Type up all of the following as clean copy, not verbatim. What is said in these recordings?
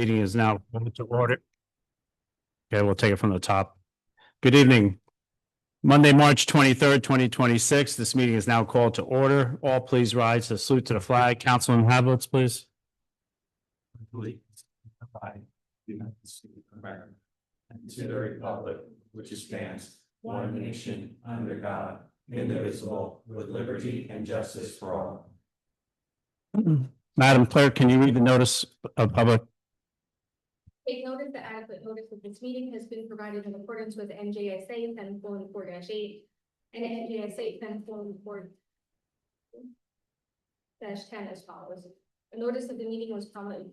Meeting is now called to order. Okay, we'll take it from the top. Good evening. Monday, March 23rd, 2026. This meeting is now called to order. All please rise to salute to the flag. Councilman Hablitz, please. United States of America, and to the republic which stands one nation under God, indivisible, with liberty and justice for all. Madam Clerk, can you read the notice of public? Take notice that adequate notice of this meeting has been provided in accordance with NJSA 10:4-8 and NJSA 10:10 as follows. A notice of the meeting was prominently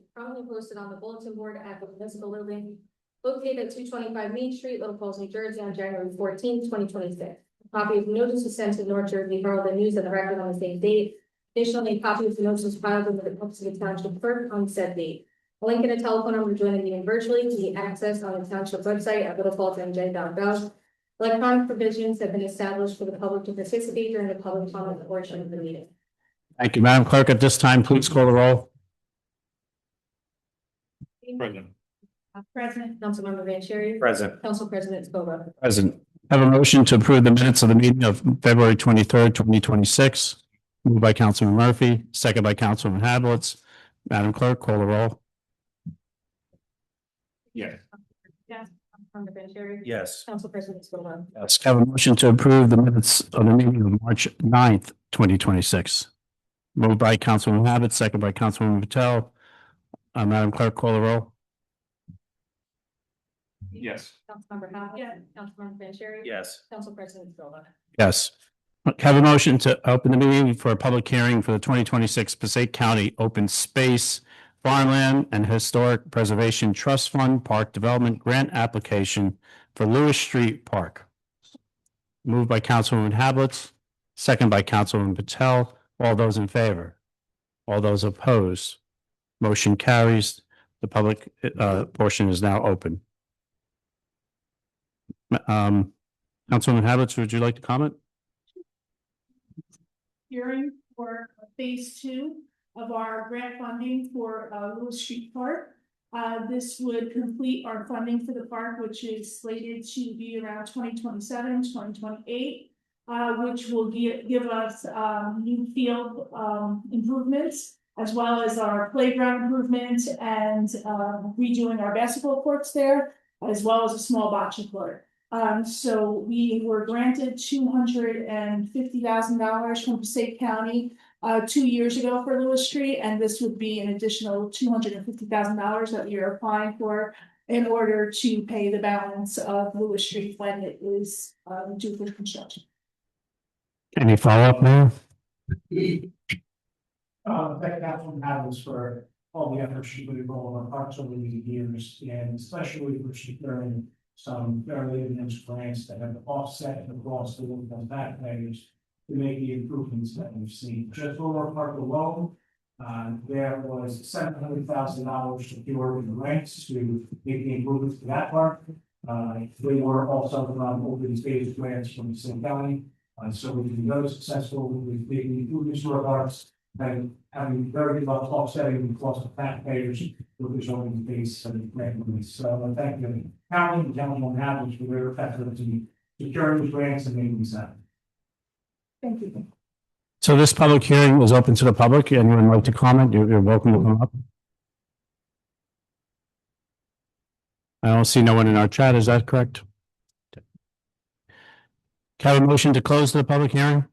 posted on the bulletin board at the municipal building located at 225 Main Street, Little Falls, New Jersey on January 14th, 2026. A copy of the notice was sent to the North Jersey Herald and News and the Record on the same date. Additionally, a copy of the notice was filed with the office of the Township Clerk on said date. A link and a telephone number to join the meeting virtually can be accessed on the Township website at littlefallsnj.gov. Electronic provisions have been established for the public to participate during the public comment portion of the meeting. Thank you, Madam Clerk. At this time, please call the roll. Present. Councilmember Vanchery. Present. Council President Scoba. Present. Have a motion to approve the minutes of the meeting of February 23rd, 2026. Moved by Councilman Murphy, second by Councilman Hablitz. Madam Clerk, call the roll. Yes. Yes. Councilmember Vanchery. Yes. Council President Scoba. Yes. Have a motion to approve the minutes of the meeting of March 9th, 2026. Moved by Councilman Hablitz, second by Councilwoman Patel. Madam Clerk, call the roll. Yes. Councilmember Hablitz. Yes. Councilmember Vanchery. Yes. Council President Scoba. Yes. Have a motion to open the meeting for a public hearing for the 2026 Passaic County Open Space, Farmland and Historic Preservation Trust Fund Park Development Grant Application for Lewis Street Park. Moved by Councilwoman Hablitz, second by Councilwoman Patel. All those in favor? All those opposed? Motion carries. The public portion is now open. Councilwoman Hablitz, would you like to comment? Hearing for phase 2 of our grant funding for Lewis Street Park. This would complete our funding for the park, which is slated to be around 2027, 2028, which will give us new field improvements, as well as our playground improvements and redoing our basketball courts there, as well as a small bocce court. So we were granted $250,000 from Passaic County 2 years ago for Lewis Street, and this would be an additional $250,000 that we are applying for in order to pay the balance of Lewis Street when it is due for construction. Any follow-up, Mayor? Thank Councilman Hablitz for all the efforts she put in on our parks over the years, and especially for securing some fairly immense grants that have offset the cost of the taxpayers to make the improvements that we've seen. Just for our park alone, there was $700,000 secured in grants to make the improvements to that park. They were also from open space grants from the same county. So we've been very successful with making improvements to our parks and having very good offsetting the cost of taxpayers with the zoning base and grant release. So I thank the county and Councilman Hablitz for their efforts in securing these grants and making this happen. Thank you. So this public hearing was open to the public. Anyone like to comment? You're welcome to come up. I don't see no one in our chat. Is that correct? Can I have a motion to close the public hearing?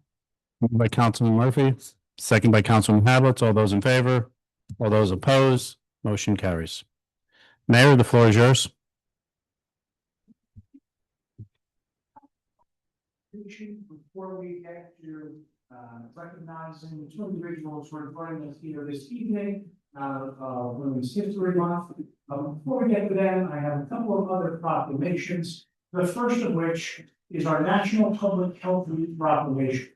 Moved by Councilman Murphy, second by Councilman Hablitz. All those in favor? All those opposed? Motion carries. Mayor, the floor is yours. Before we get to recognizing the two individuals who are joining us here this evening, Women's History Month. Before we get to them, I have a couple of other proclamations. The first of which is our National Public Health Week proclamation.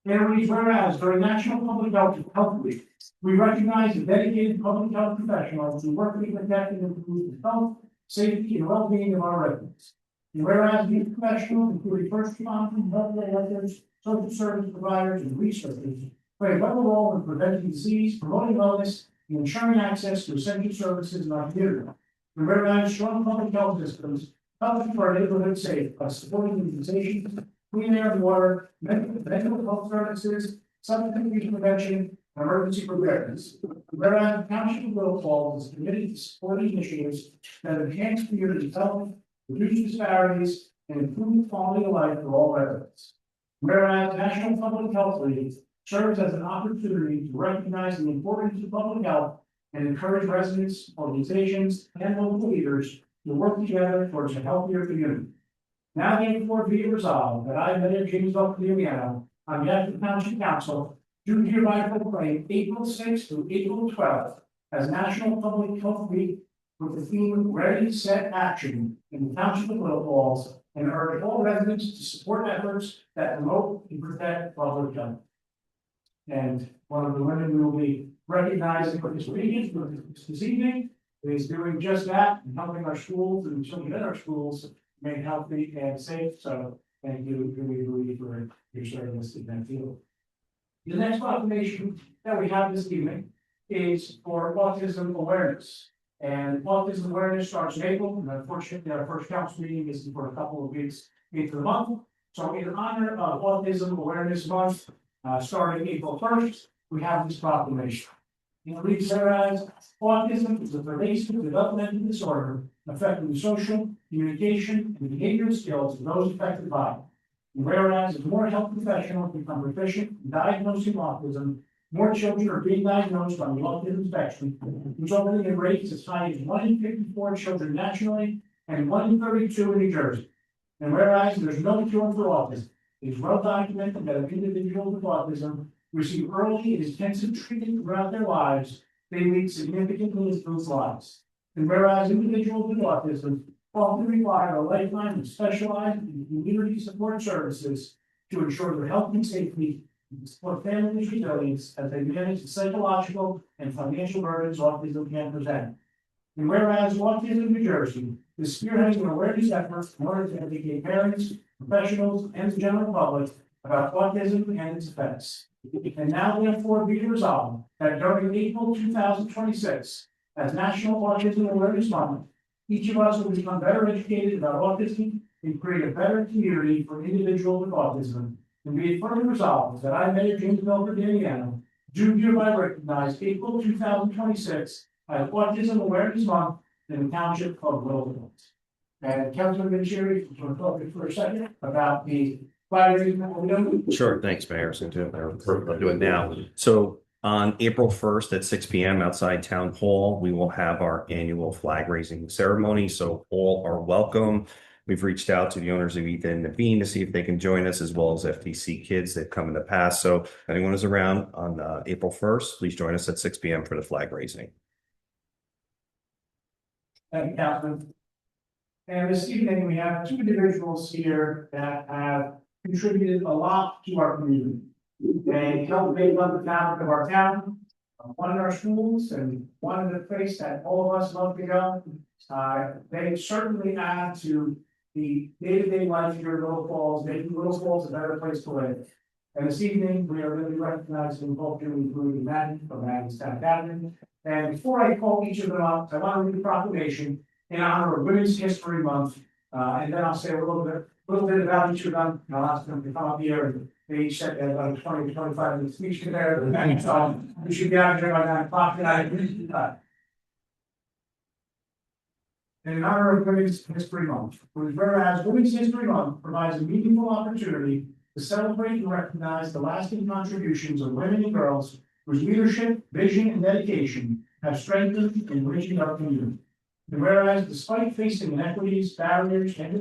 Whereas during National Public Health Week, we recognize the dedicated public health professionals who work to protect and improve the health, safety, and well-being of our residents. And whereas these professionals, including first responders, healthcare workers, social service providers, and researchers, play a vital role in preventing disease, promoting wellness, and ensuring access to essential services in our community. And whereas strong public health systems help keep our neighborhood safe by supporting immunizations, clean air and water, mental health services, substance abuse prevention, and emergency preparedness. Whereas the Township of Little Falls is committed to supporting initiatives that enhance community health, reduce disparities, and improve quality of life for all residents. Whereas National Public Health Week serves as an opportunity to recognize the importance of public health and encourage residents, organizations, and local leaders to work together towards a healthier community. Now therefore be it resolved that I, Mayor James L. Cleary, on behalf of the Township Council, do hereby proclaim April 6th through April 12th as National Public Health Week with the theme Ready, Set, Action in the Township of Little Falls, and urge all residents to support efforts that promote and protect public health. And one of the women we will be recognizing for this evening is doing just that and helping our schools and children in our schools remain healthy and safe. So thank you, really, for your service in that field. The next proclamation that we have this evening is for autism awareness. And autism awareness starts in April, and unfortunately, our first council meeting is for a couple of weeks into the month. So in honor of Autism Awareness Month, starting April 1st, we have this proclamation. It reads whereas autism is a pervasive developmental disorder affecting the social, communication, and behavioral skills of those affected by it. And whereas as more health professionals become proficient in diagnosing autism, more children are being diagnosed on the autism spectrum, resulting in rates as high as 1 in 54 children nationally and 1 in 32 in New Jersey. And whereas there's no cure for autism, it is well documented that if individuals with autism receive early and intensive treatment throughout their lives, they lead significantly improved lives. And whereas individuals with autism often require a lifetime of specialized and community support services to ensure their health and safety, and support families' resilience as they manage the psychological and financial burdens autism can present. And whereas Autism New Jersey is spearheading an awareness effort in order to educate parents, professionals, and the general public about autism and its effects. And now therefore be resolved that during April 2026, as National Autism Awareness Month, each of us will become better educated about autism and create a better community for individuals with autism. And be it further resolved that I, Mayor James L. Cleary, do hereby recognize April 2026 as Autism Awareness Month in the Township of Little Falls. And Councilman Vinicieri, if you want to talk for a second about the flag raising that we're doing. Sure, thanks, Mayor. So we're doing now. So on April 1st at 6 p.m. outside Town Hall, we will have our annual flag raising ceremony. So all are welcome. We've reached out to the owners of Ethan and Naveen to see if they can join us, as well as FTC kids that come in the past. So if anyone is around on April 1st, please join us at 6 p.m. for the flag raising. Thank you, Councilman. And this evening, we have two individuals here that have contributed a lot to our community. They help make up the fabric of our town, one in our schools and one in the place that all of us love to go. They certainly add to the day-to-day life here in Little Falls, making Little Falls a better place to live. And this evening, we are really recognizing both Julie, including Maddie from Maddie's Town Academy. And before I call each of them up, I want to read the proclamation in honor of Women's History Month. And then I'll say a little bit about each of them. And I'll ask them to come up here, and they each set about a 20 to 25 minute speech there. So we should be out here by 9 o'clock tonight. In honor of Women's History Month, whereas Women's History Month provides a meaningful opportunity to celebrate and recognize the lasting contributions of women and girls whose leadership, vision, and dedication have strengthened and enriched our community. And whereas despite facing inequities, barriers, and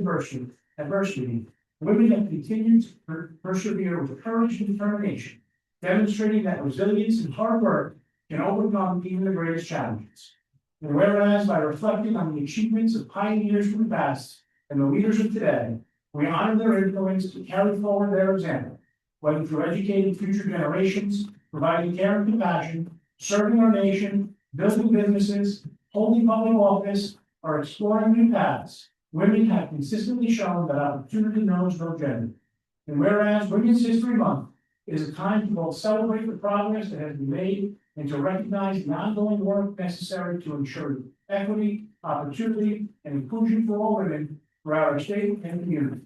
adversity, women have continued to persevere with courage and determination, demonstrating that resilience and hard work can overcome even the greatest challenges. And whereas by reflecting on the achievements of pioneers from the past and the leaders of today, we honor their influence to carry forward their example, whether through educating future generations, providing care and compassion, serving our nation, building businesses, holding public office, or exploring new paths. Women have consistently shown that opportunity knows no gender. And whereas Women's History Month is a time to both celebrate the progress that has been made and to recognize the ongoing work necessary to ensure equity, opportunity, and inclusion for all women throughout our state and community.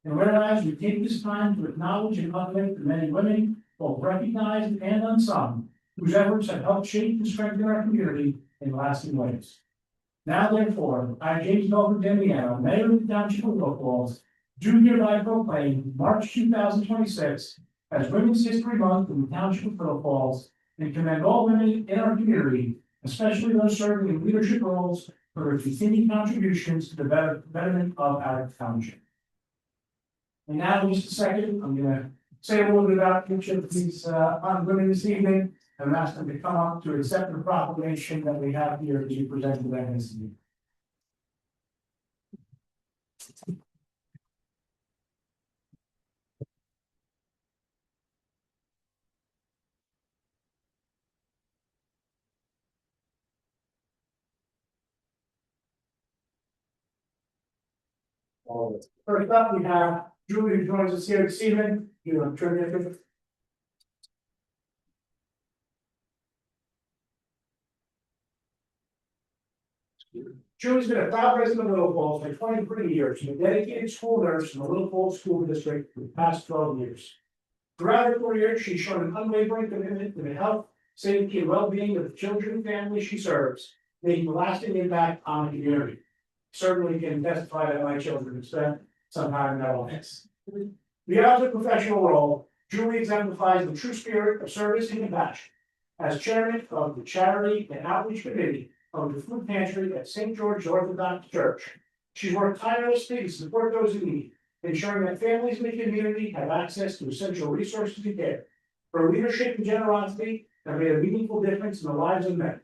And whereas we take this time to acknowledge and uplift the men and women, both recognized and unsung, whose efforts have helped shape and strengthen our community in lasting ways. Now therefore, I, James Belford Damiano, Mayor of the Township of Little Falls, do hereby proclaim March 2026 as Women's History Month in the Township of Little Falls, and commend all women in our community, especially those serving in leadership roles, for their continued contributions to the betterment of our township. And now, in just a second, I'm gonna say a little bit about each of these women this evening, and ask them to come up to accept the proclamation that we have here to present to them this evening. First up, we have Julie, who joins us here this evening. You know, trivia. Julie's been a proud resident of Little Falls for 23 years. She's a dedicated school nurse in the Little Falls School District for the past 12 years. Throughout her career, she's shown an unwavering commitment to the health, safety, and well-being of the children and families she serves, making a lasting impact on the community. Certainly can testify that my children have spent some time in their lives. Beyond her professional role, Julie exemplifies the true spirit of service and compassion. As chairman of the Charity and Outreach Committee of the Food Pantry at St. George Orthodox Church, she's worked tirelessly to support those in need, ensuring that families in the community have access to essential resources and care. Her leadership and generosity have made a meaningful difference in the lives of men.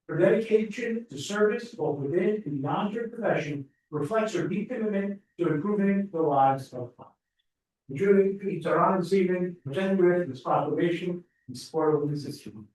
Her dedication to service, both within and beyond her profession, reflects her deep commitment to improving the lives of others. Julie, it's our honor this evening, presenting with this proclamation in support of Women's History Month.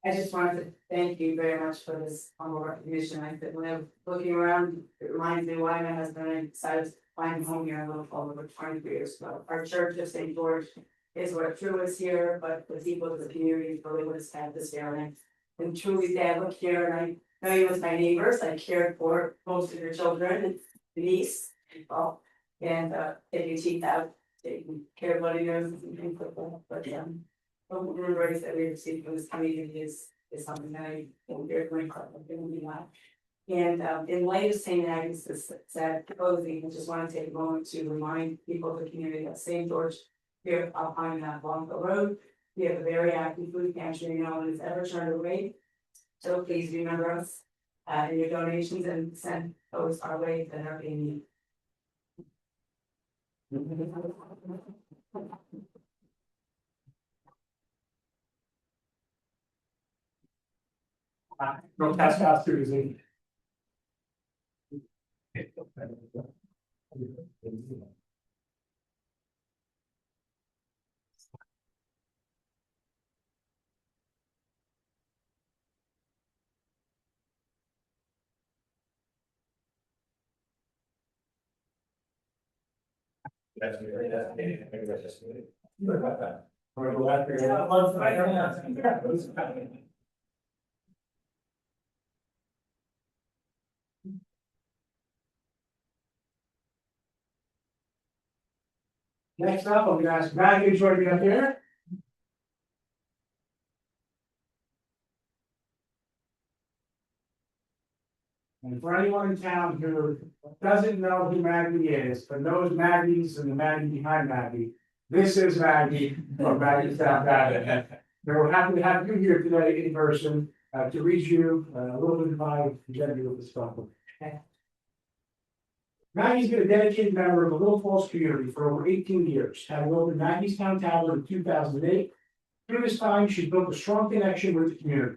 I just wanted to thank you very much for this humble recognition. I said, when I'm looking around, it reminds me why my husband and I decided to find home here in Little Falls over 23 years ago. Our church of St. George is what drew us here, but the people of the community really would have had this here. And truly, Dad, look here, and I know you was my neighbors. I cared for most of your children and niece, well, and taking teeth out, taking care of bloody noses and things like that. But remember that we received from this community is something that I am very grateful for. And in light of St. Agnes' sad closing, I just want to take a moment to remind people of the community that St. George here on Blanco Road, we have a very active food pantry, no one has ever turned away. So please remember us in your donations and send those our way that are being needed. No pass out to the Next up, I'm gonna ask Maggie to join me up here. And for anyone in town who doesn't know who Maggie is, but knows Maggie's and the Maggie behind Maggie, this is Maggie from Maggie's Town Cabinet. We're happy to have you here today in person to read you a little bit of my agenda of this problem. Maggie's been a dedicated member of the Little Falls community for over 18 years, having opened Maggie's Town Tavern in 2008. Through this time, she's built a strong connection with the community.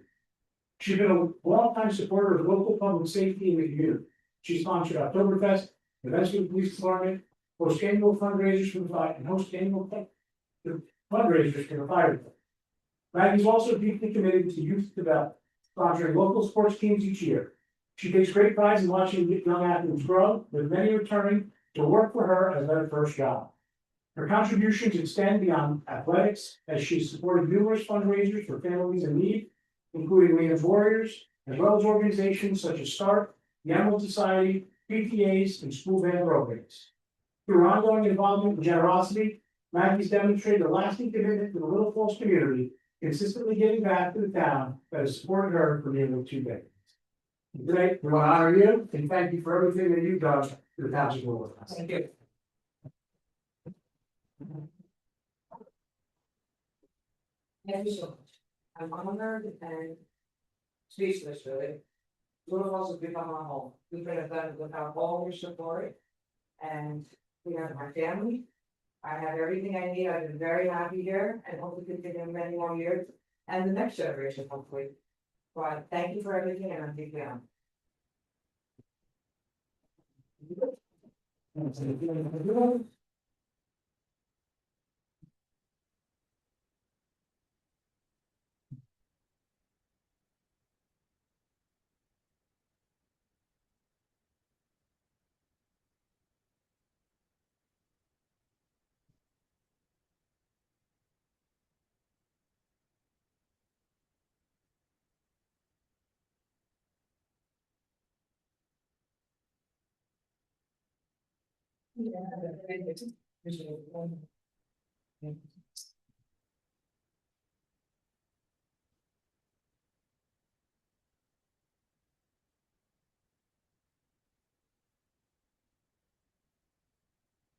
She's been a longtime supporter of local public safety in the community. She sponsored Oktoberfest, events for the police department, hosts annual fundraisers for the fire, and hosts annual fundraisers for the fire department. Maggie's also deeply committed to youth development, sponsoring local sports teams each year. She takes great pride in watching young athletes grow, with many returning to work for her as their first job. Her contributions extend beyond athletics, as she supported numerous fundraisers for families in need, including Leon's Warriors, as well as organizations such as START, the Emerald Society, PTAs, and school band programs. Through her ongoing involvement and generosity, Maggie's demonstrated a lasting commitment to the Little Falls community, consistently giving back to the town that has supported her for nearly 2 decades. Today, we want to honor you and thank you for everything that you've done to the township of Little Falls. Thank you. Thank you so much. I'm honored and speechless, really. Little Falls has become our home. We could have done it without all your support. And we have my family. I have everything I need. I've been very happy here and hope to continue many more years. And the next generation, hopefully. But thank you for everything and I'm deeply honored.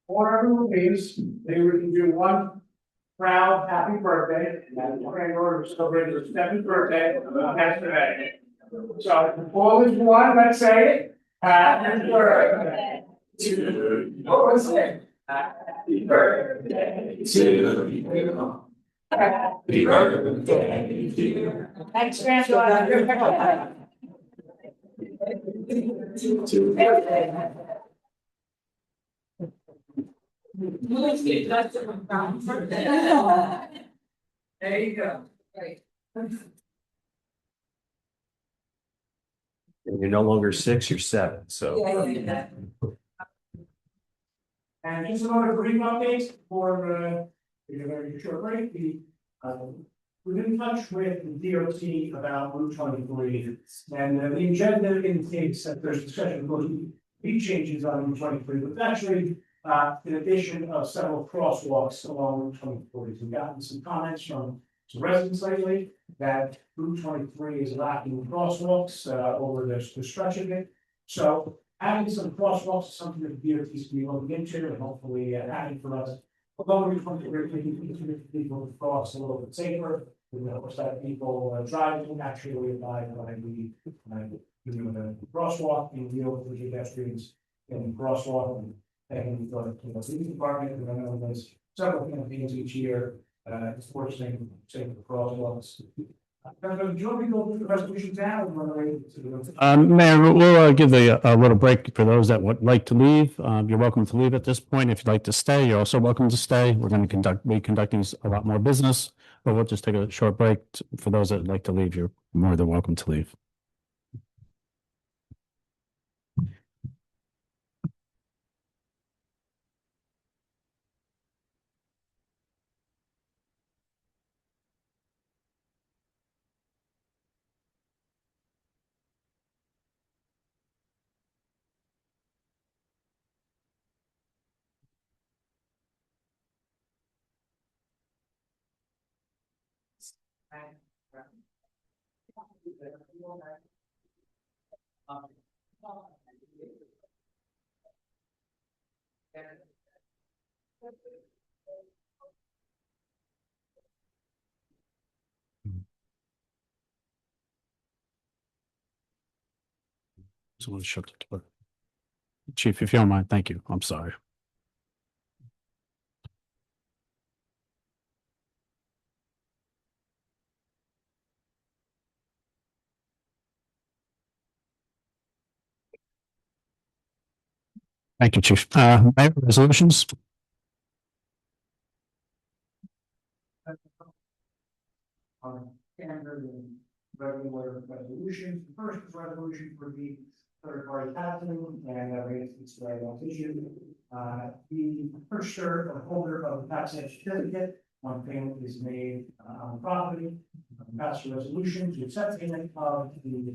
For everyone, please, maybe we can do one proud happy birthday. And we're going to order to celebrate her 7th birthday yesterday. So, all is one, let's say it. Happy birthday to you. What was it? Happy birthday to you. Happy birthday to you. Thanks, granddaughter. There you go. Right. And you're no longer 6, you're 7, so. And just another brief update for a very short break. We've been in touch with the DOT about Route 23, and the agenda indicates that there's discussion of going big changes on Route 23, but actually, in addition of several crosswalks along Route 23. We've gotten some comments from some residents lately that Route 23 is lacking crosswalks over the stretch of it. So adding some crosswalks is something that the DOT is going to be looking into and hopefully adding for us. Although Route 23 making people to cross a little bit safer, we hope that people driving actually abide by the crosswalk and deal with the pedestrians in the crosswalk and thanking the police department. And I know there's several campaigns each year, enforcing safer crosswalks. Do you want me to go through the resolutions now? Mayor, we'll give a little break for those that would like to leave. You're welcome to leave at this point. If you'd like to stay, you're also welcome to stay. We're going to be conducting a lot more business, but we'll just take a short break. For those that would like to leave, you're more than welcome to leave. Someone shut the door. Chief, if you don't mind, thank you. I'm sorry. Thank you, Chief. Mayor, resolutions? Standard and regular resolutions. The first is resolution for the third party taxing and it's right on issue. The purchaser or holder of the tax certificate, one payment is made on the property. Pass a resolution to accept payment of the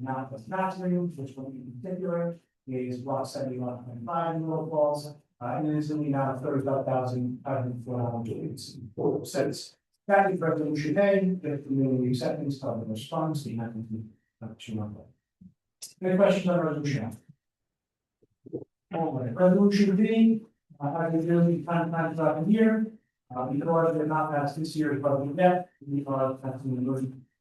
amount of taxing, which will be in particular is block 71.5 in Little Falls. And it is in the amount of $35,504.04. That is resolution A, if the community acceptance of the response, the happy to any questions on resolution? All right, resolution B, I can really time throughout the year. Because they're not passed this year's budget debt, we are passing the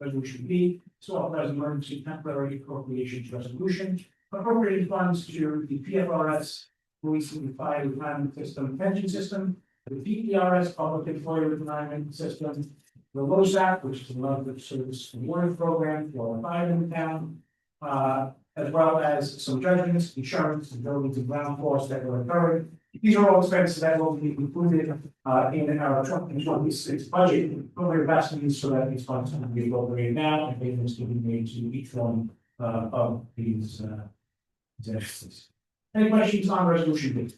resolution B, so authorize emergency temporary appropriations resolution. Appropriating funds to the PFRS, Police and Fire Retirement System Pension System, the PPRS Public Employee Retirement System, the LoSAP, which is the Level Service Award Program for our fire in the town, as well as some judgments, insurance, and buildings and ground costs that were incurred. These are all expenses that will be included in our 2026 budget. We're investing these so that these funds can be appropriated now and payments can be made to each one of these entities. Any questions on resolution B?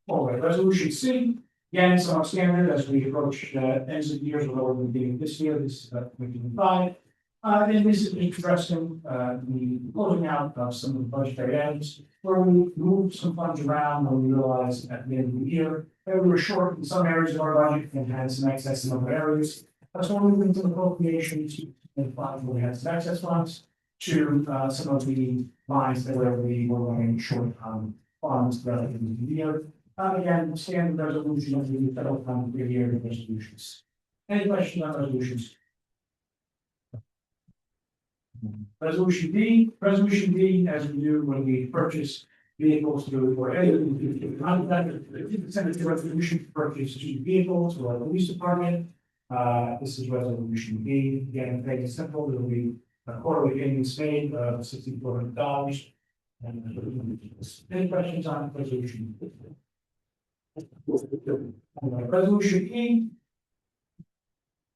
All right, resolution C, again, somewhat standard as we approach ends of years, we're over the beginning of this year, this is 2025. And this is addressing the closing out of some of the budgetary items where we moved some funds around when we realized at the end of the year that we were short in some areas of our budget and had some excess in other areas. That's why we went to appropriations and funds where we had some excess funds to some of the lines that where we were running short on funds relative to the year. Again, standard resolution of the federal fund for year resolutions. Any questions on resolutions? Resolution D, as we do when we purchase vehicles through or any resolution to purchase two vehicles or a police department. This is resolution B. Again, very simple. There will be a quarterly payments made of $6,400. Any questions on resolution? Resolution E.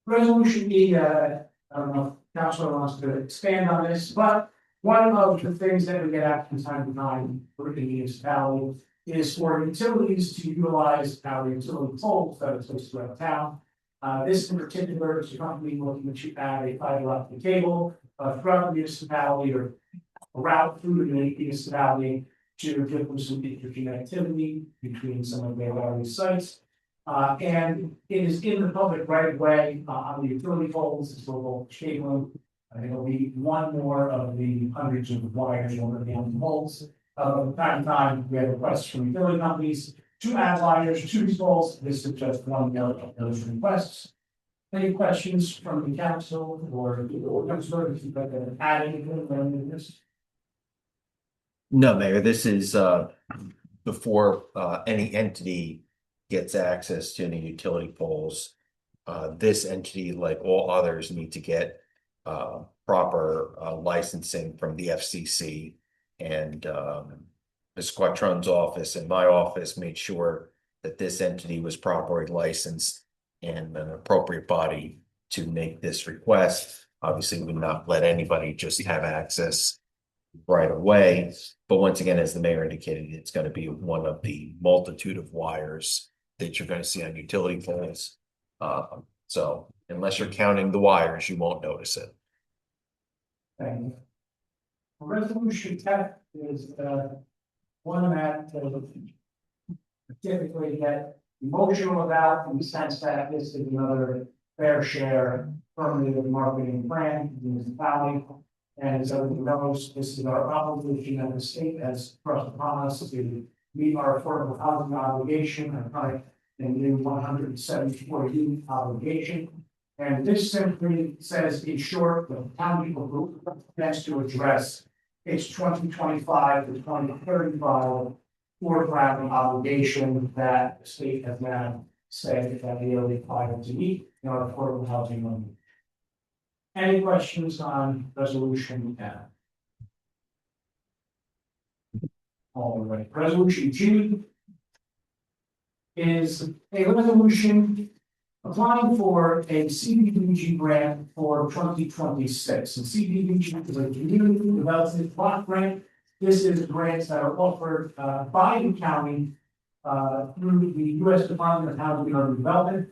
Resolution E. I don't know. Councilor wants to expand on this, but one of the things that we get asked from time to time for the municipality is for utilities to utilize our utility poles that are placed throughout town. This in particular is a company looking to add a fiber optic cable throughout the municipality or a route through the municipality to give them some interconnectivity between some of their various sites. And it is in the public right of way on the utility poles, it's local cabling. It'll be one more of the hundreds of wires already on the poles. From time to time, we have requests from utility companies to add wires to these poles. This is just one of those requests. Any questions from the council or councilor if you'd like to add anything on this? No, Mayor, this is before any entity gets access to any utility poles. This entity, like all others, need to get proper licensing from the FCC, and Ms. Quattron's office and my office made sure that this entity was properly licensed and an appropriate body to make this request. Obviously, we would not let anybody just have access right away, but once again, as the mayor indicated, it's going to be one of the multitude of wires that you're going to see on utility poles. So unless you're counting the wires, you won't notice it. Thank you. Resolution F is one that typically get emotional about in the sense that this is another fair share permanent marketing plan for the municipality. And as everyone knows, this is our obligation as the state has thrust upon us to meet our affordable housing obligation and new 174 unit obligation. And this simply says, in short, the town people group has to address its 2025 to 2035 foreground obligation that the state has now said that they are required to meet in our affordable housing limit. Any questions on resolution F? All right, resolution G is a resolution applying for a CDBG grant for 2026. And CDBG is a community development block grant. This is grants that are offered by the county through the U.S. Department of Housing and Urban Development.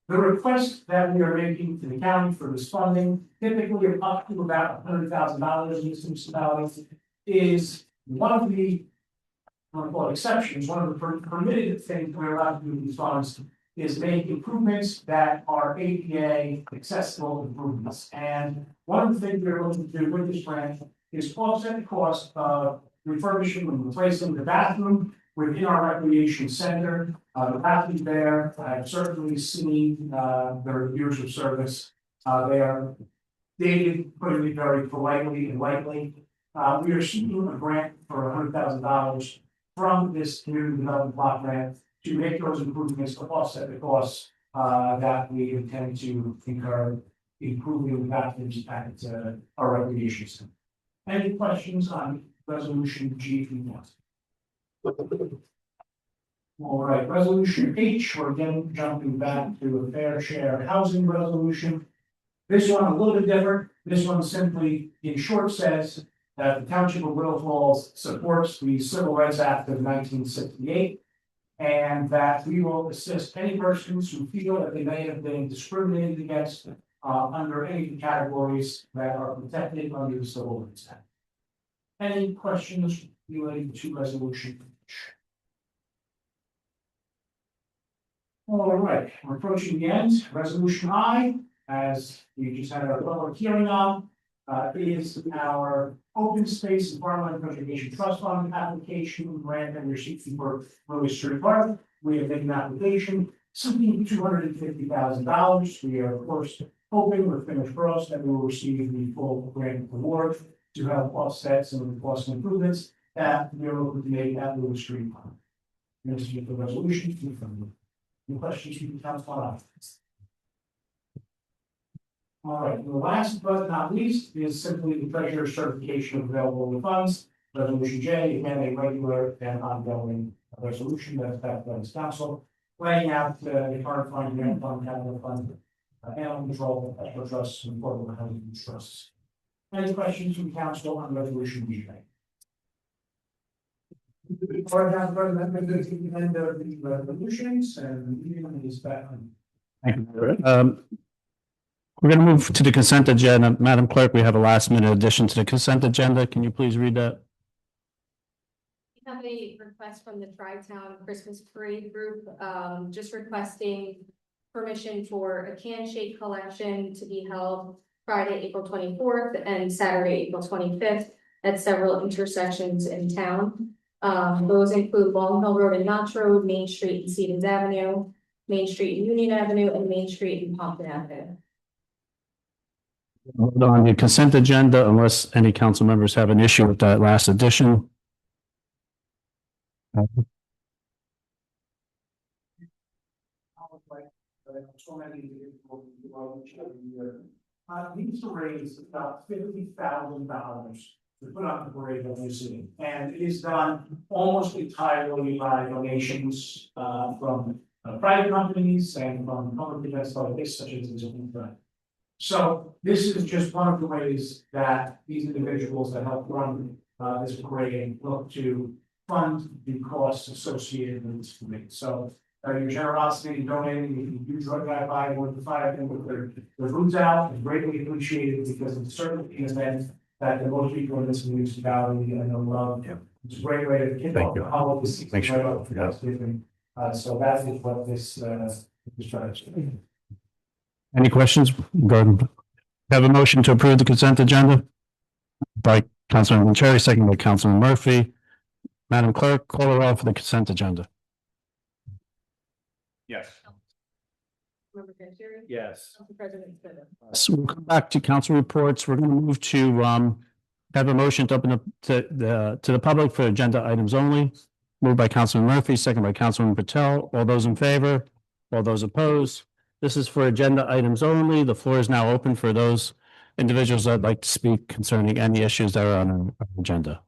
The request that we are making to the county for this funding, typically up to about $100,000 in these municipalities, is one of the exceptions, one of the permitted things we're allowed to do with these funds is make improvements that are ADA accessible improvements. And one of the things we're looking to do with this grant is offset the cost of refurbishing and replacing the bathroom within our recreation center. The bathroom there, I've certainly seen their years of service. They are dated, putting it very politely and lightly. We are seeking a grant for $100,000 from this community development block grant to make those improvements to offset the costs that we intend to incur improving the bathrooms at our recreation center. Any questions on resolution G if you want? All right, resolution H, we're again jumping back to a fair share housing resolution. This one a little bit different. This one simply, in short, says that the Township of Little Falls supports the Civil Rights Act of 1968, and that we will assist any persons who feel that they may have been discriminated against under any of the categories that are protected under the Civil Rights Act. Any questions related to resolution H? All right, we're approaching the end. Resolution I, as we just had our public hearing on, is our open space and farmland preservation trust fund application grant that we're seeking for Lewis Street Park. We have made an application seeking $250,000. We are, of course, hoping with fingers crossed that we will receive the full grant award to help offset some of the cost improvements that we are looking to make at Lewis Street Park. This is the resolution. Any questions from the council? All right, the last but not least is simply the treasurer's certification of available funds. Resolution J, again, a regular and ongoing resolution that's backed by this council, laying out the current fund, grant fund, capital fund, animal control, special trusts, and affordable housing trusts. Any questions from council on resolution J? Or have the end of the resolutions and the meeting is back on. Thank you. We're going to move to the consent agenda. Madam Clerk, we have a last minute addition to the consent agenda. Can you please read that? We have a request from the Tri-Town Christmas Parade Group, just requesting permission for a can shake collection to be held Friday, April 24th and Saturday, April 25th at several intersections in town. Those include Long Hill Road and Notch Road, Main Street and Stevens Avenue, Main Street and Union Avenue, and Main Street and Pompton Avenue. Hold on the consent agenda unless any council members have an issue with that last addition. Needs to raise about $50,000 to put on the parade that we're seeing, and it is done almost entirely by donations from private companies and from public events like this, such as this one. So this is just one of the ways that these individuals that help run this parade look to fund the costs associated with this parade. So your generosity in donating, if you do drive by one of the fire them with their boots out, is greatly appreciated because it's certainly an event that the most people in this municipality I know love. Yeah. It's a great way to kick off the holiday. Make sure. So that is what this is trying to do. Any questions? Gordon, have a motion to approve the consent agenda by Councilman Cherry, second by Councilman Murphy. Madam Clerk, call the roll for the consent agenda. Yes. Member Vanchery? Yes. Council President Smith? So we'll come back to council reports. We're going to move to have a motion to open up to the public for agenda items only. Moved by Councilman Murphy, second by Councilman Patel. All those in favor? All those opposed? This is for agenda items only. The floor is now open for those individuals that'd like to speak concerning any issues that are on our agenda.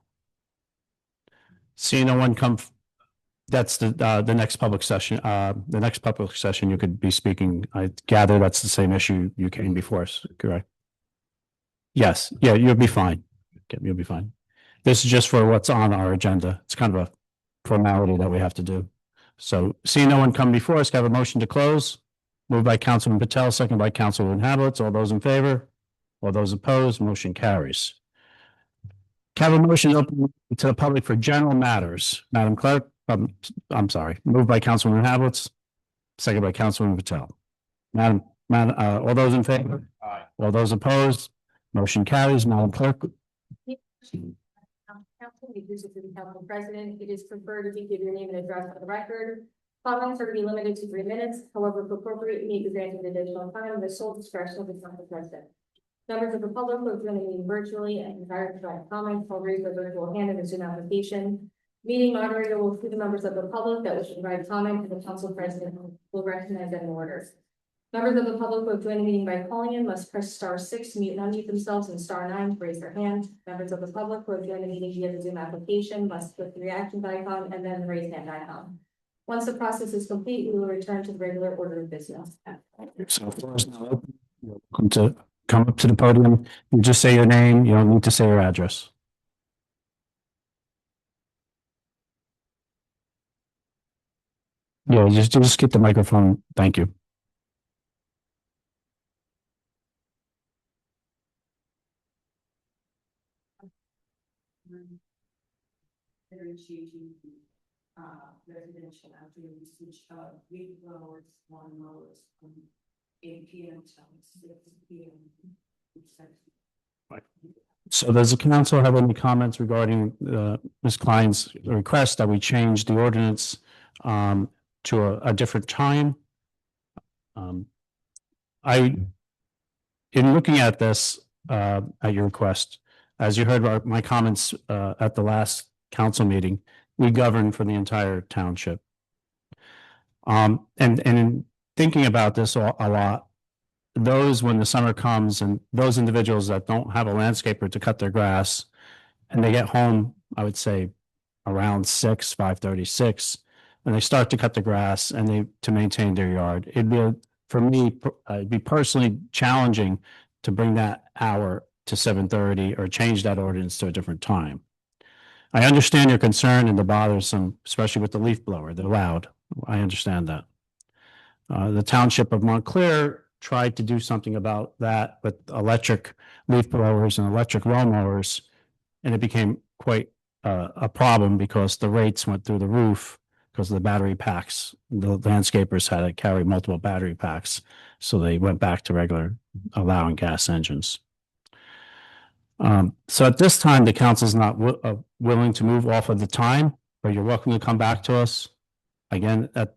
Seeing no one come That's the next public session, the next public session you could be speaking. I gather that's the same issue you came before us, correct? Yes, yeah, you'll be fine. Okay, you'll be fine. This is just for what's on our agenda. It's kind of a formality that we have to do. So seeing no one come before us, can I have a motion to close? Moved by Councilman Patel, second by Councilman Hablitz. All those in favor? All those opposed, motion carries. Can I have a motion open to the public for general matters? Madam Clerk, I'm sorry, moved by Councilman Hablitz, second by Councilman Patel. Madam, all those in favor? Aye. All those opposed, motion carries. Madam Clerk. Council, we visit the council president. It is preferred if you give your name and address for the record. Comments are to be limited to 3 minutes. However, if appropriate, you may be granted additional time in the sole discretion of the council president. Members of the public who are joining me virtually and desire to provide comments will raise their virtual hand in the Zoom application. Meeting moderator will include the members of the public that wish to provide comment, and the council president will recognize them in order. Members of the public who have joined the meeting by calling in must press *6 to mute and unmute themselves and *9 to raise their hand. Members of the public who have joined the meeting via the Zoom application must click the reaction icon and then the raise hand icon. Once the process is complete, we will return to the regular order of business. So the floor is now open. You're welcome to come up to the podium. You just say your name. You don't need to say your address. Yeah, just get the microphone. Thank you. Differentiating residential after usage of weed blowers, lawn mowers from 8 p.m. till 6 p.m. So does the council have any comments regarding Ms. Klein's request that we change the ordinance to a different time? In looking at this at your request, as you heard my comments at the last council meeting, we govern for the entire township. And in thinking about this a lot, those when the summer comes and those individuals that don't have a landscaper to cut their grass and they get home, I would say around 5:36, and they start to cut the grass and to maintain their yard. It'd be for me, it'd be personally challenging to bring that hour to 7:30 or change that ordinance to a different time. I understand your concern and the bothersome, especially with the leaf blower. They're loud. I understand that. The township of Montclair tried to do something about that with electric leaf blowers and electric lawn mowers, and it became quite a problem because the rates went through the roof because of the battery packs. The landscapers had to carry multiple battery packs, so they went back to regular allowing gas engines. So at this time, the council is not willing to move off of the time, but you're welcome to come back to us again at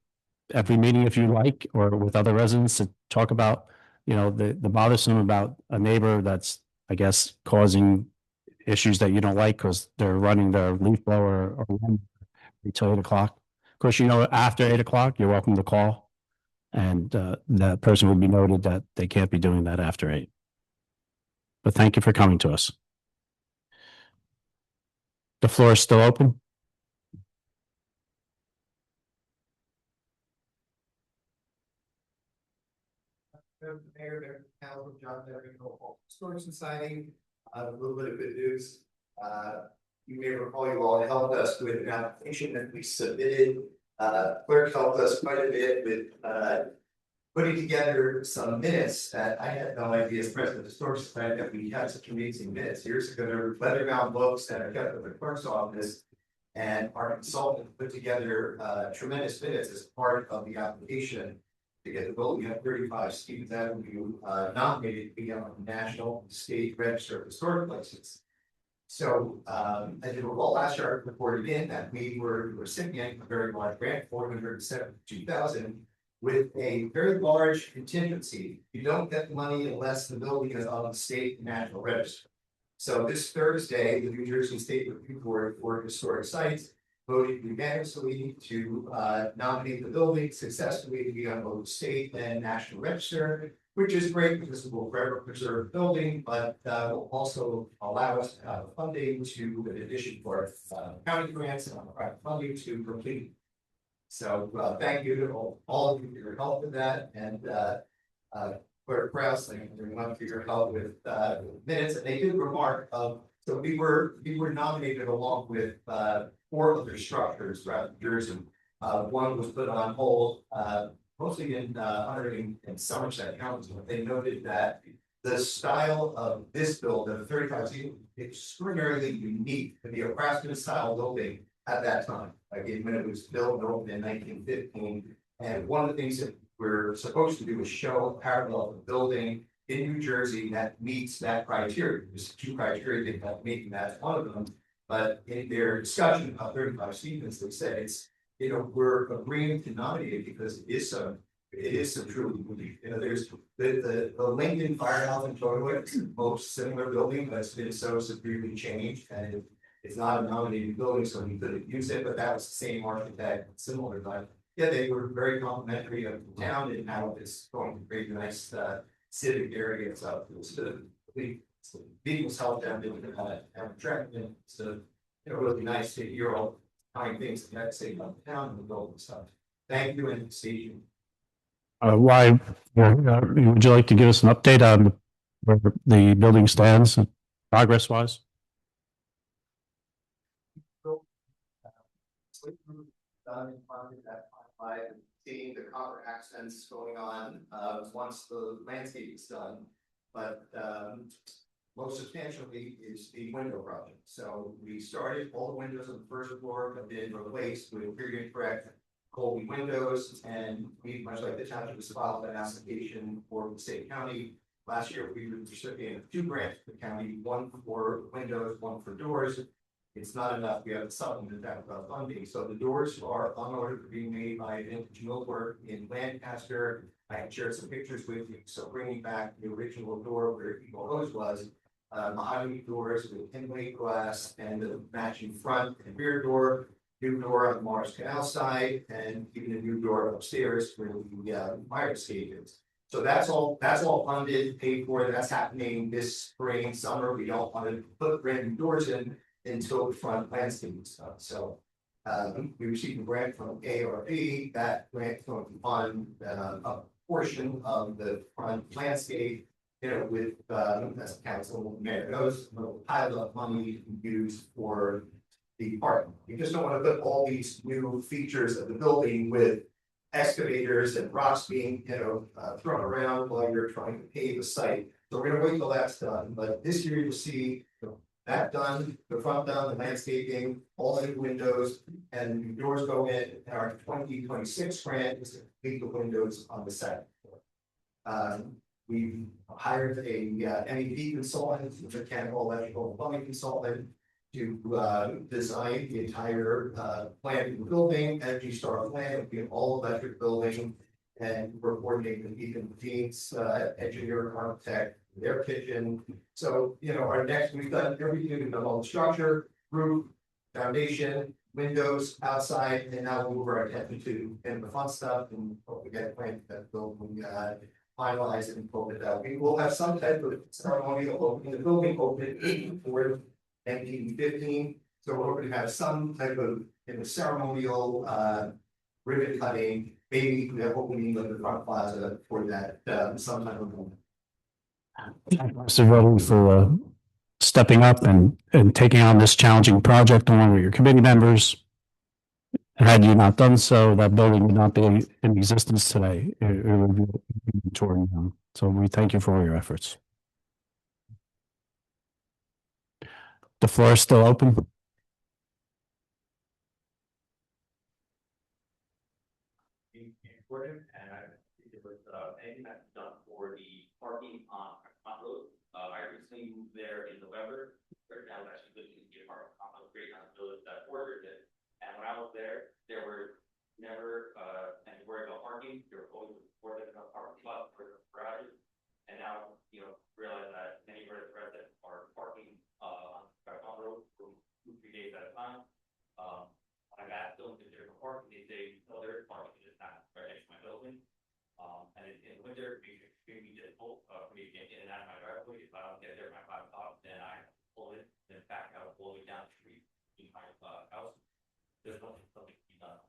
every meeting if you like, or with other residents to talk about, the bothersome about a neighbor that's, I guess, causing issues that you don't like because they're running their leaf blower or until 8 o'clock. Of course, after 8 o'clock, you're welcome to call, and that person will be noted that they can't be doing that after 8. But thank you for coming to us. The floor is still open. Mayor, Council, John, Storage Society, a little bit of good news. You may recall you all helped us with an application that we submitted. Clerk helped us quite a bit with putting together some minutes that I had no idea as president of the Storage Society that we had such amazing minutes. Years ago, there were leather-bound books that are kept at the clerk's office, and our consultant put together tremendous minutes as part of the application. To get the vote, we have 35 students that will be nominated to be on the National State Register of Historic Places. So, as you recall, last year I reported in that we were the recipient of a very large grant, $472,000, with a very large contingency. You don't get the money unless the building is on the state national register. So this Thursday, the New Jersey State Review Board for Historic Sites voted unanimously to nominate the building successfully to be on both state and national register, which is great because it will forever preserve the building, but will also allow us to have funding to, in addition to our county grants and our private funding, to complete So, thank you to all of you for your help with that, and, Clerk Kraus, thank you very much for your help with, minutes, and they did remark of, so we were nominated along with, 4 other structures throughout New Jersey. One was put on hold, mostly in Somerset County, but they noted that the style of this building, the 35 seat, extraordinarily unique to be a craftsman style building at that time. Again, when it was built and opened in 1915, and one of the things that we're supposed to do is show a parallel of a building in New Jersey that meets that criteria. There's 2 criteria they have meeting that's one of them. But in their discussion about 35 Stevens, they said it's, we're agreeing to nominate it because it is so truly unique. There's the Lincoln Firehouse in Township, the most similar building, but it's been so severely changed, and it's not a nominated building, so we couldn't use it, but that was the same architect, similar, but yeah, they were very complimentary of the town and how it's going to create a nice civic area. So it was people's help them to have attracted. So really nice to hear all kind things that you have to say about the town and the building stuff. Thank you, and see you. Would you like to give us an update on where the building stands progress wise? Seeing the copper accents going on once the landscape is done, but most substantially is the window project. So we started, all the windows on the first floor have been replaced with period correct Colby windows, and we, much like the township, has filed an application for the state county. Last year, we were recipients of 2 grants for the county, 1 for windows, 1 for doors. It's not enough. We have to supplement that with funding. So the doors are on order for being made by Vintage Millwork in Lancaster. I can share some pictures with you. So bringing back the original door where Eagle Hose was, mahogany doors with tinplate glass and the matching front and rear door. New door on the Mars Canal side, and even a new door upstairs where the fire escape is. So that's all funded, paid for. That's happening this spring, summer. We don't want to put brand new doors in until the front landscape stuff. So we received a grant from ARP. That grant is going to fund a portion of the front landscape. With as council mayor knows, a little pile of money you can use for the park. You just don't want to put all these new features of the building with excavators and rocks being, thrown around while you're trying to pave the site. So we're gonna wait till that's done, but this year you'll see that done, the front done, the landscaping, all the new windows, and new doors go in. And our 2026 grant is to complete the windows on the second floor. We've hired a MEP consultant, mechanical, electrical, plumbing consultant, to design the entire plan of the building, Energy Star plan, it'll be an all electric building. And we're coordinating with Ethan Dean's engineer, architect, their kitchen. So, we've done everything, we've done all the structure, roof, foundation, windows, outside, and now we'll move our attention to the fun stuff and hope we get planned that building finalized and pulled it out. We will have some type of ceremonial opening. The building opened for 1915, so we're going to have some type of ceremonial ribbon cutting, maybe opening of the front plaza for that sometime of the moment. Mr. Vogel, for stepping up and taking on this challenging project along with your committee members. Had you not done so, that building would not be in existence today. It would be torn down. So we thank you for all your efforts. The floor is still open. And I think it was anything that's done for the parking on road. I recently moved there in November. Right now, I actually living in the apartment on great on the village that ordered it. And when I was there were never any worry about parking. There were always more than enough parking spots for the garages. And now, realize that many residents are parking on the road for 2-3 days at a time. When I got built into their parking, they say, "Oh, there's parking just not right next to my building." And in winter, it makes it extremely difficult for me to get in and out of my driveway. If I don't get there by 5 o'clock, then I have to pull it, then back out, pull it down the street in my house. There's something to be done.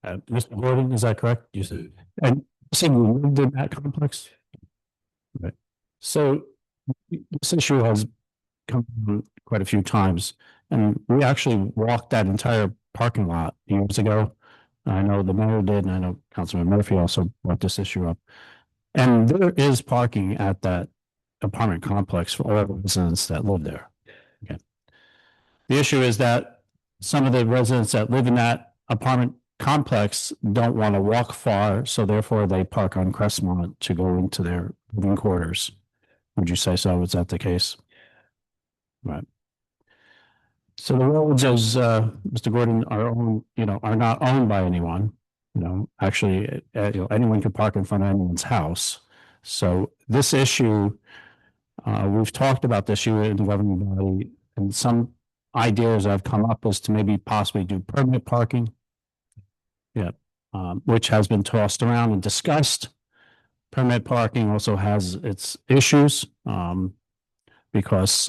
Mr. Gordon, is that correct? You said, and so you lived in that complex? Right. So this issue has come up quite a few times, and we actually walked that entire parking lot years ago. I know the mayor did, and I know Councilman Murphy also brought this issue up. And there is parking at that apartment complex for all the residents that live there. Okay. The issue is that some of the residents that live in that apartment complex don't want to walk far, so therefore they park on Crestmont to go into their living quarters. Would you say so? Is that the case? Right. So the roads, as Mr. Gordon, are owned, are not owned by anyone. Actually, anyone could park in front of anyone's house. So this issue, we've talked about this issue in the governing body, and some ideas that have come up is to maybe possibly do permanent parking. Yeah, which has been tossed around and discussed. Permit parking also has its issues, because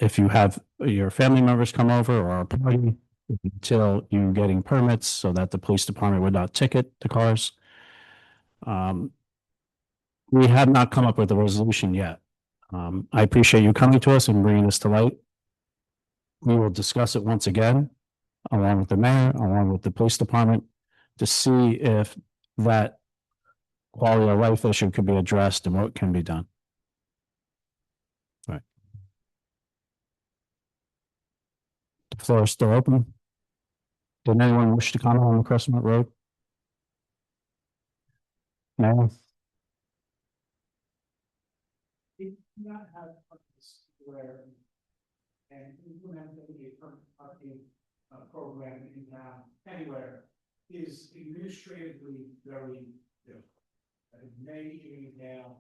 if you have your family members come over or a party, until you getting permits so that the police department would not ticket the cars. We have not come up with a resolution yet. I appreciate you coming to us and bringing this to light. We will discuss it once again, along with the mayor, along with the police department, to see if that quality of life issue could be addressed and what can be done. All right. The floor is still open. Did anyone wish to comment on the Crestmont Road? No? We do not have parks where and implement a permanent parking program in town anywhere is administratively very difficult. It may even now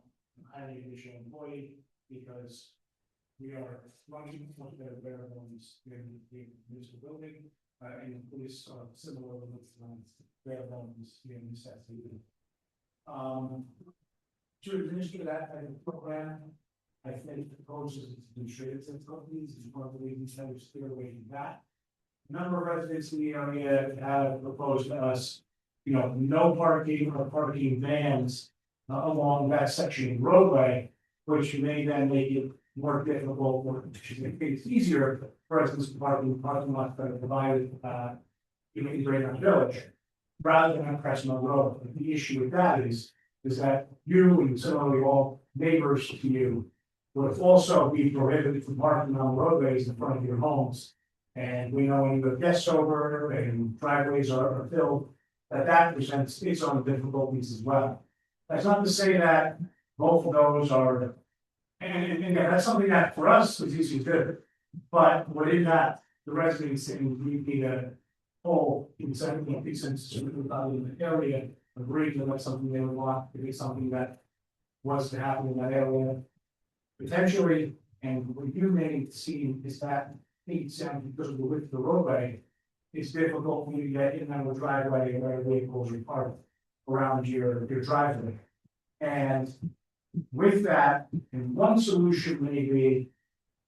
hiring an additional employee because we are running much better variables in the municipal building, and the police are similar with variables in necessity. To administer that type of program, I think the proposals to administrative difficulties is one of the reasons I was steer away from that. A number of residents in the area have proposed to us, no parking or parking vans along that section of roadway, which may then make it more difficult, or it's easier for residents to park in parking lots that are provided in Great Village, rather than on Crestmont Road. But the issue with that is that you and similarly all neighbors to you would also be prohibited from parking on roadways in front of your homes. And we know when you have guests over and driveways are filled, that presents its own difficulties as well. That's not to say that both of those are, and that's something that for us is easy to do. But within that, the residents in the whole consecutive pieces in the area agreed that that's something they would want to be something that was to happen in that area. Potentially, and what you may see is that because of the width of the roadway, it's difficult for you to get in on the driveway where vehicles are parked around your driveway. And with that, and one solution may be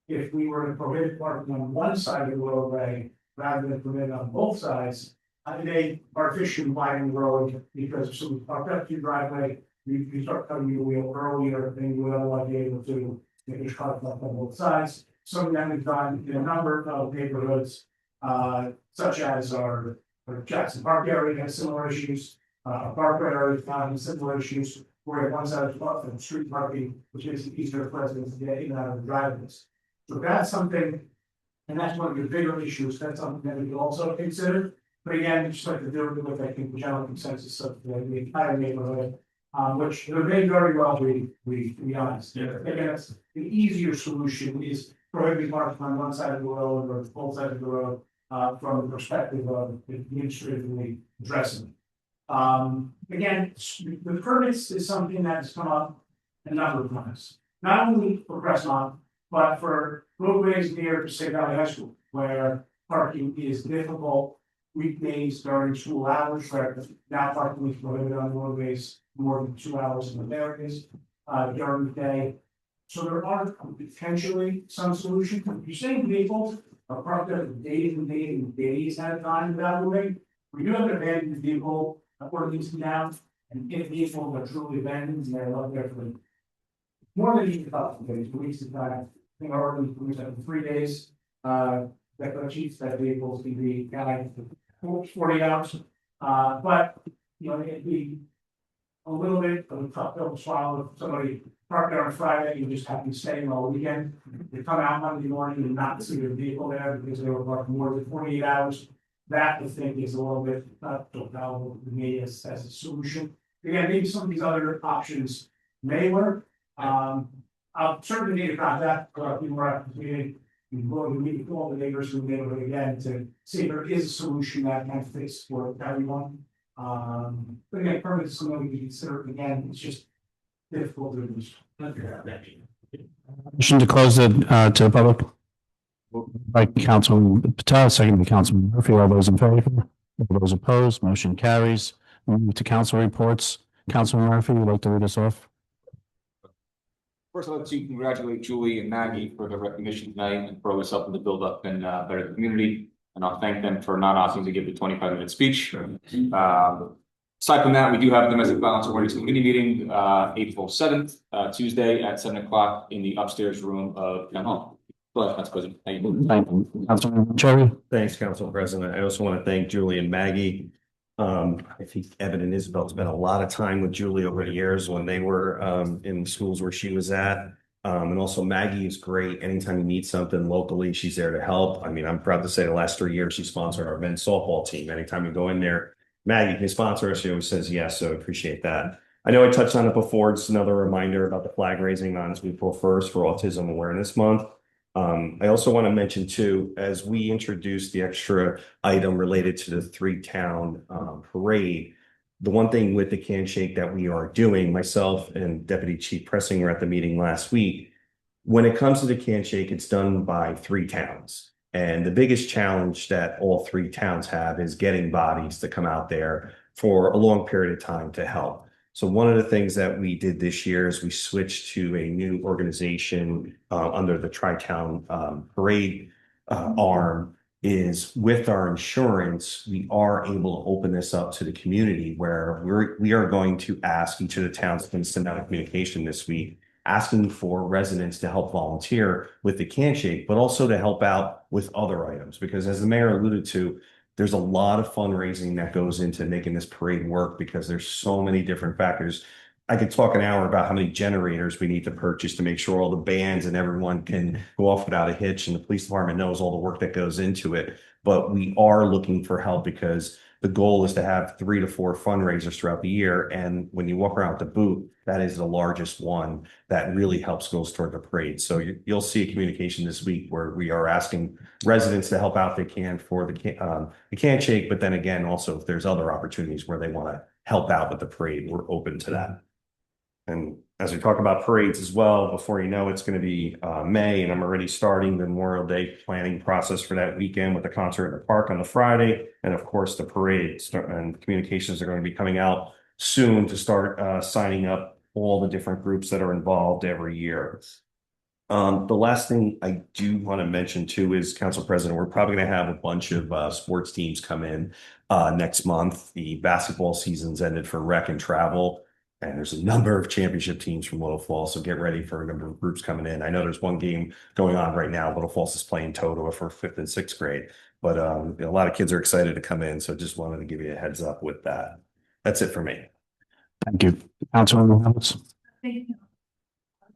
if we were to prohibit parking on one side of the roadway rather than permit on both sides. They artificially widen the road because if somebody parked up to your driveway, you start cutting your wheel earlier than you would otherwise be able to if there's cars left on both sides. Something that we've done in a number of neighborhoods, such as our Jackson Park area has similar issues. Park area found similar issues where one side is blocked from street parking, which makes it easier for residents to get in and out of the driveways. So that's something, and that's one of the bigger issues. That's something that we can also consider. But again, just like to do with, I think, the general consensus of the entire neighborhood, which there may very well be honest. Yeah. Again, it's the easier solution is prohibiting parking on one side of the road or both sides of the road, from the perspective of administratively addressing. Again, the permits is something that's come up a number of times, not only for Crestmont, but for roadways near State Valley High School, where parking is difficult weekdays during school hours, where now parking is prohibited on roadways more than 2 hours in the areas during the day. So there are potentially some solutions. You're saying vehicles are parked there days and days and days at a time without moving. We do have an abandoned vehicle ordinance now, and if vehicles are truly abandoned, and they're left there for more than a couple of days, weeks of time, I think our ordinance was up to 3 days. That the chief that vehicles can be guided for 40 hours. But, you know, it'd be a little bit of a tough pill to swallow if somebody parked there on Friday, you just happen to stay all weekend. They come out Monday morning and not see their vehicle there because they were parked more than 48 hours. That I think is a little bit not valuable to me as a solution. Again, maybe some of these other options may work. I'll certainly need a contact, people are at the meeting. We're going to meet with all the neighbors in the neighborhood again to see if there is a solution that kind of fits for everyone. But again, permits is something we can consider. Again, it's just difficult to do. Motion to close it to the public. By Councilman Patel, second by Councilman Murphy. All those in favor? All those opposed? Motion carries. We move to council reports. Councilman Murphy, would you like to read us off? First, I'd like to congratulate Julie and Maggie for the recognition tonight and for this helping to build up and better the community. And I'll thank them for not asking to give the 25-minute speech. Aside from that, we do have the domestic violence awareness committee meeting, April 7th, Tuesday at 7 o'clock in the upstairs room of Town Hall. Well, that's President. Thank you. Thank you. Councilman Cherry. Thanks, Council President. I also want to thank Julie and Maggie. I think Evan and Isabel spent a lot of time with Julie over the years when they were in the schools where she was at. And also Maggie is great. Anytime you need something locally, she's there to help. I mean, I'm proud to say the last 3 years she sponsored our men's softball team. Anytime you go in there, Maggie can sponsor us. She always says yes, so I appreciate that. I know I touched on it before. It's another reminder about the flag raising on April 1st for Autism Awareness Month. I also want to mention too, as we introduce the extra item related to the 3-town parade, the one thing with the can shake that we are doing, myself and Deputy Chief Pressing were at the meeting last week. When it comes to the can shake, it's done by 3 towns. And the biggest challenge that all 3 towns have is getting bodies to come out there for a long period of time to help. So one of the things that we did this year is we switched to a new organization under the Tri-Town Parade arm. Is with our insurance, we are able to open this up to the community where we are going to ask each of the towns to send out a communication this week asking for residents to help volunteer with the can shake, but also to help out with other items. Because as the mayor alluded to, there's a lot of fundraising that goes into making this parade work because there's so many different factors. I could talk an hour about how many generators we need to purchase to make sure all the bands and everyone can go off without a hitch, and the police department knows all the work that goes into it. But we are looking for help because the goal is to have 3 to 4 fundraisers throughout the year. And when you walk around with the booth, that is the largest one that really helps goes toward the parade. So you'll see a communication this week where we are asking residents to help out if they can for the can shake. But then again, also if there's other opportunities where they want to help out with the parade, we're open to that. And as we talk about parades as well, before you know, it's going to be May, and I'm already starting the Memorial Day planning process for that weekend with the concert in the park on the Friday. And of course, the parade and communications are going to be coming out soon to start signing up all the different groups that are involved every year. The last thing I do want to mention too is, Council President, we're probably going to have a bunch of sports teams come in next month. The basketball season's ended for rec and travel. And there's a number of championship teams from Little Falls, so get ready for a number of groups coming in. I know there's one game going on right now. Little Falls is playing Totowa for 5th and 6th grade, but a lot of kids are excited to come in, so just wanted to give you a heads up with that. That's it for me. Thank you. Councilman Reynolds. Thank you.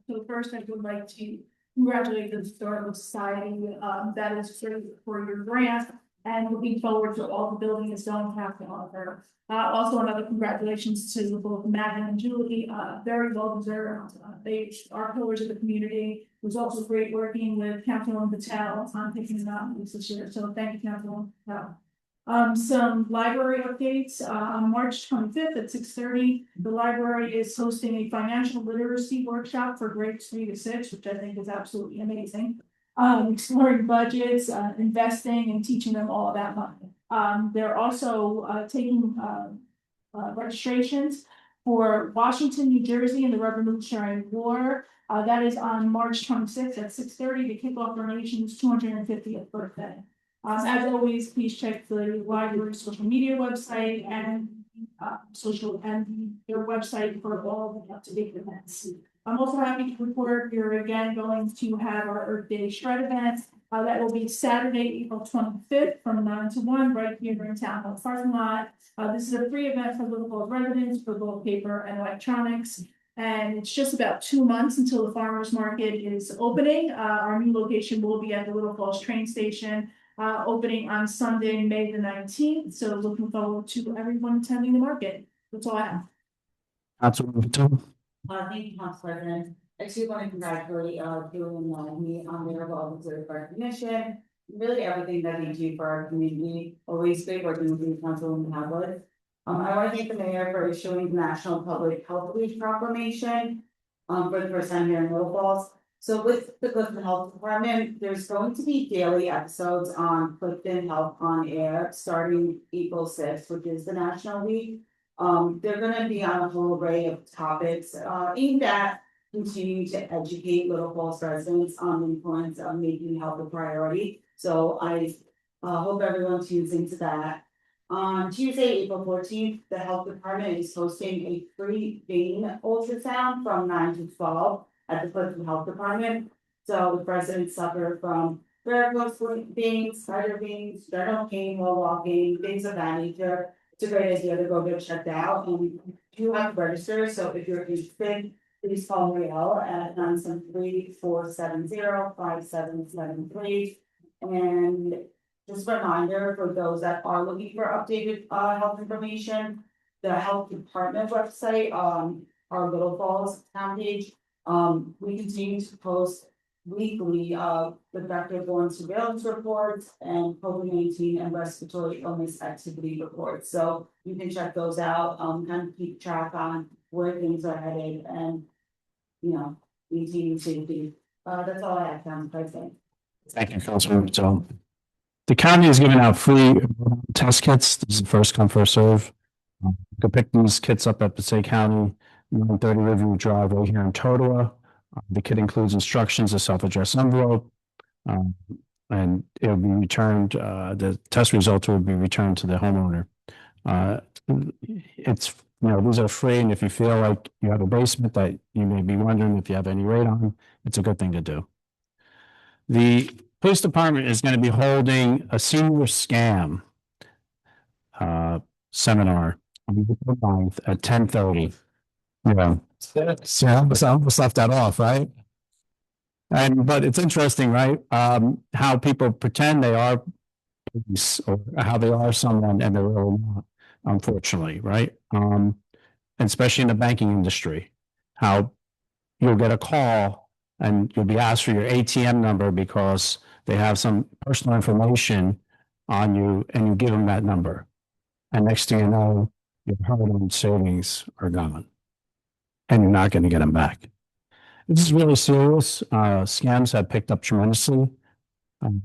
So first, I would like to congratulate the Historical Society. That is great for your grant, and looking forward to all the building is going to have to offer. Also, another congratulations to both Maggie and Julie. Very well deserved. They are pillars of the community. It was also great working with Councilwoman Patel on picking it up this year. So thank you, Councilwoman Patel. Some library updates. On March 25th at 6:30, the library is hosting a financial literacy workshop for grades 3 to 6, which I think is absolutely amazing. Exploring budgets, investing, and teaching them all about money. They're also taking registrations for Washington, New Jersey, and the Revolutionary War. That is on March 26th at 6:30 to kick off our nation's 250th birthday. As always, please check the library social media website and their website for all the up-to-date events. I'm also happy to report we're again going to have our Earth Day Shred event. That will be Saturday, April 25th from 9 to 1 right here in Town Hall parking lot. This is a free event for Little Falls residents for both paper and electronics. And it's just about 2 months until the farmers market is opening. Our new location will be at the Little Falls train station, opening on Sunday, May the 19th. So looking forward to everyone attending the market. That's all I have. Councilwoman Tom. Thank you, Council President. I too want to congratulate Julie and me on their role to recognition. Really everything that they do for our community. Always great working with you, Councilwoman Howard. I want to thank the mayor for issuing the National Public Health Week proclamation for the first time here in Little Falls. So with the Clifton Health Department, there's going to be daily episodes on Clifton Health on Air starting April 6th, which is the National Week. They're gonna be on a whole array of topics aimed at continuing to educate Little Falls residents on the importance of making health a priority. So I hope everyone tunes into that. On Tuesday, April 14th, the health department is hosting a free vein ultrasound from 9 to 12 at the Clifton Health Department. So the residents suffer from varicose veins, spider veins, general pain while walking, things of that nature. It's a great idea to go get checked out, and you have to register, so if you're interested, please call Riel at 973-470-5773. And just a reminder for those that are looking for updated health information, the health department website, our Little Falls town page, we continue to post weekly the vector-borne surveillance reports and COVID-19 and respiratory illness activity reports. So you can check those out, kind of keep track on where things are headed and, you know, continue safety. That's all I have, Council President. Thank you, Councilwoman Tom. The county is giving out free test kits. This is first come, first serve. You can pick these kits up at Passaic County, 930 Riverview Drive right here in Totowa. The kit includes instructions, a self-addressed envelope, and it will be returned, the test results will be returned to the homeowner. It's, these are free, and if you feel like you have a basement that you may be wondering if you have any radon, it's a good thing to do. The police department is going to be holding a senior scam seminar on April 9th at 10:30. Yeah, so I almost left that off, right? But it's interesting, right? How people pretend they are police or how they are someone and they're really not, unfortunately, right? And especially in the banking industry, how you'll get a call and you'll be asked for your ATM number because they have some personal information on you and you give them that number. And next thing you know, your hard-earned savings are gone. And you're not going to get them back. This is really serious. Scams have picked up tremendously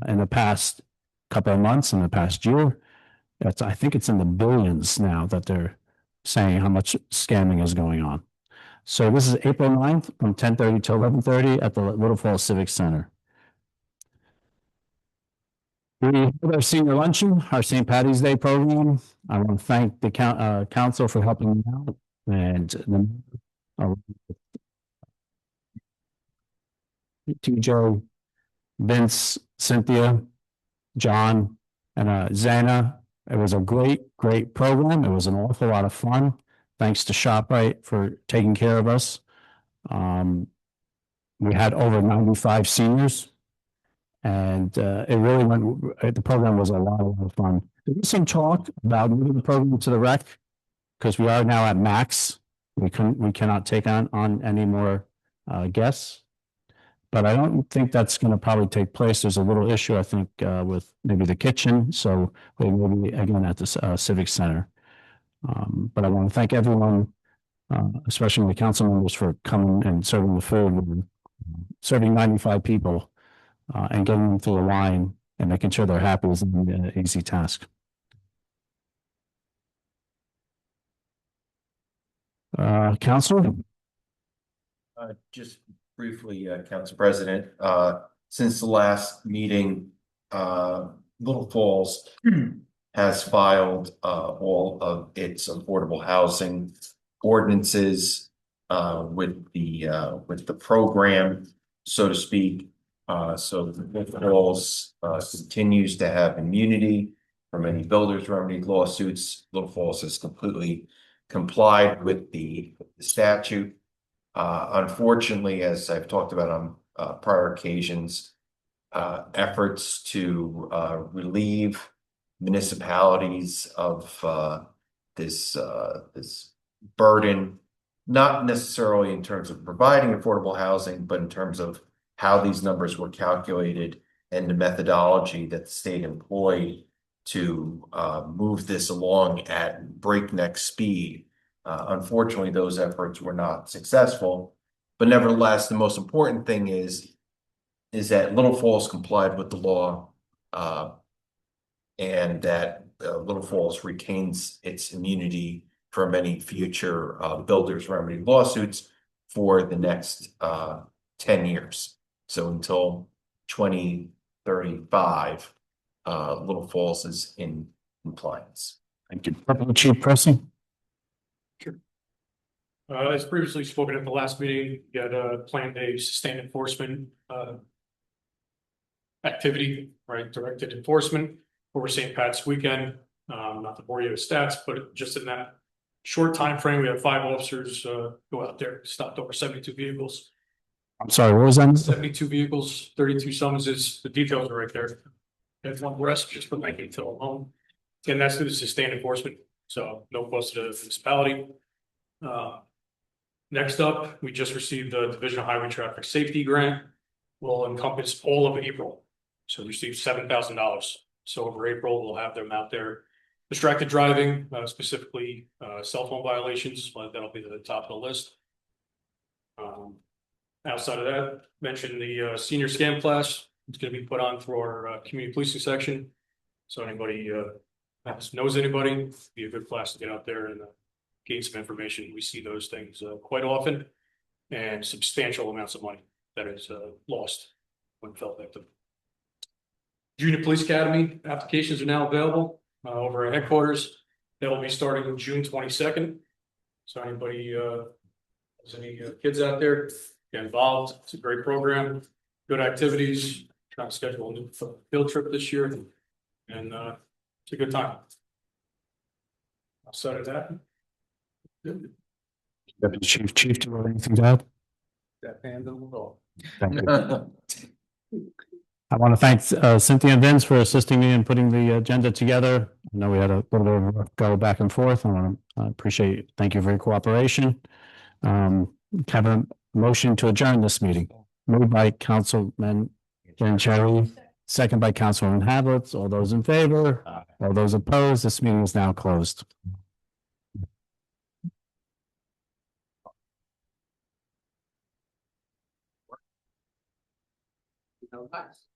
in the past couple of months, in the past year. I think it's in the billions now that they're saying how much scamming is going on. So this is April 9th from 10:30 to 11:30 at the Little Falls Civic Center. We have our senior luncheon, our St. Patty's Day program. I want to thank the council for helping me out and the TJ, Vince, Cynthia, John, and Zana. It was a great program. It was an awful lot of fun. Thanks to ShopRite for taking care of us. We had over 95 seniors, and it really went. The program was a lot of fun. There was some talk about moving the program to the rec because we are now at max. We cannot take on any more guests. But I don't think that's going to probably take place. There's a little issue, I think, with maybe the kitchen. So we will be again at the Civic Center. But I want to thank everyone, especially the council members, for coming and serving the food. We're serving 95 people and getting them through the line and making sure they're happy is an easy task. Council? Just briefly, Council President, since the last meeting, Little Falls has filed all of its affordable housing ordinances with the program, so to speak. So Little Falls continues to have immunity from any builders remedy lawsuits. Little Falls has completely complied with the statute. Unfortunately, as I've talked about on prior occasions, efforts to relieve municipalities of this burden, not necessarily in terms of providing affordable housing, but in terms of how these numbers were calculated and the methodology that the state employed to move this along at breakneck speed. Unfortunately, those efforts were not successful, but nevertheless, the most important thing is that Little Falls complied with the law, and that Little Falls retains its immunity from any future builders remedy lawsuits for the next 10 years. So until 2035, Little Falls is in compliance. Thank you. Chief Pressing. As previously spoken at the last meeting, we had planned a sustained enforcement activity, right? Directed enforcement over St. Pat's weekend. Not to bore you with stats, but just in that short time frame, we had 5 officers go out there, stopped over 72 vehicles. I'm sorry, what was that? 72 vehicles, 32 summonses. The details are right there. There's one arrest, just put my detail home. And that's through the sustained enforcement. So no cost to the municipality. Next up, we just received the Division of Highway Traffic Safety Grant. Will encompass all of April. So we received $7,000. So over April, we'll have them out there. Distracted driving, specifically cell phone violations, but that'll be at the top of the list. Outside of that, mentioned the senior scam class. It's going to be put on through our community policing section. So anybody knows anybody, be a good class to get out there and gain some information. We see those things quite often, and substantial amounts of money that is lost when fell victim. Junior Police Academy applications are now available over at headquarters. That will be starting June 22nd. So anybody has any kids out there, get involved. It's a great program, good activities. Trying to schedule a new field trip this year, and it's a good time. Outside of that, Deputy Chief, do you have anything to add? That hand on the wall. Thank you. I want to thank Cynthia and Vince for assisting me in putting the agenda together. I know we had a little bit of a go back and forth. I want to appreciate, thank you for your cooperation. Have a motion to adjourn this meeting. Moved by Councilman Vanchery, second by Councilwoman Hablitz. All those in favor? All those opposed? This meeting is now closed. Nice.